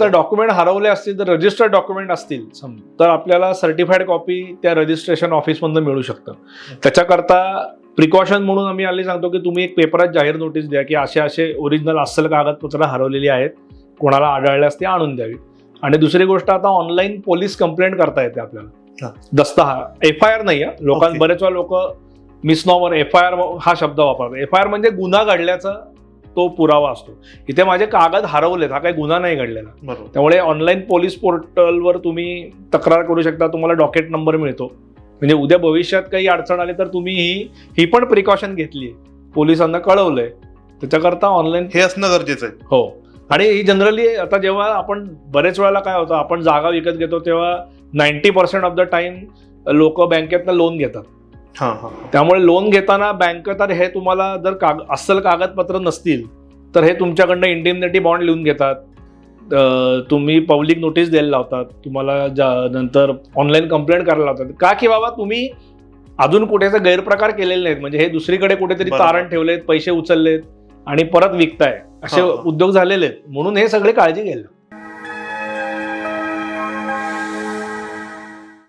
आता डॉक्युमेंट हरवले असतील तर रजिस्टर्ड डॉक्युमेंट असतील तर आपल्याला सर्टिफाईड कॉपी त्या रजिस्ट्रेशन ऑफिसमधून मिळू शकतं. त्याच्याकरता प्रिकॉशन म्हणून आम्ही आले सांगतो की तुम्ही एक पेपरात जाहीर नोटीस द्या की असे असे ओरिजिनल अस्सल कागदपत्र हरवलेली आहेत, कोणाला आढळल्यास ते आणून द्यावी. आणि दुसरी गोष्ट, आता ऑनलाईन पोलीस कंप्लेंट करता येते आपल्याला. FIR नाही आहे लोकांना. बरेच वेळा लोक मिसनॉमर FIR हा शब्द वापरतात. FIR म्हणजे गुन्हा घडल्याचा तो पुरावा असतो. इथे माझे कागद हरवलेत, हा काही गुन्हा नाही घडलेला. त्यामुळे ऑनलाईन पोलीस पोर्टलवर तुम्ही तक्रार करू शकता, तुम्हाला डॉकेट नंबर मिळतो. म्हणजे उद्या भविष्यात काही अडचण आली तर तुम्ही ही पण प्रिकॉशन घेतली, पोलिसांना कळवलंय, त्याच्याकरता ऑनलाईन हे असणं गरजेचं आहे. हो. आणि ही जनरली आता जेव्हा आपण बरेच वेळेला काय होतं, आपण जागा विकत घेतो तेव्हा 90% ऑफ द टाइम लोक बँकेतनं लोन घेतात. त्यामुळे लोन घेताना बँक तर हे तुम्हाला जर अस्सल कागदपत्र नसतील तर हे तुमच्याकडनं इंडिमनिटी बॉन्ड लिहून घेतात, तुम्ही पब्लिक नोटीस द्यायला लावतात, तुम्हाला नंतर ऑनलाईन कंप्लेंट करायला लावतात. का की बाबा तुम्ही अजून कुठेच गैरप्रकार केलेले नाहीत, म्हणजे हे दुसरीकडे कुठेतरी तारण ठेवलेत, पैसे उचललेत आणि परत विकताय, असे उद्योग झालेले आहेत. म्हणून हे सगळे काळजी घ्यायला.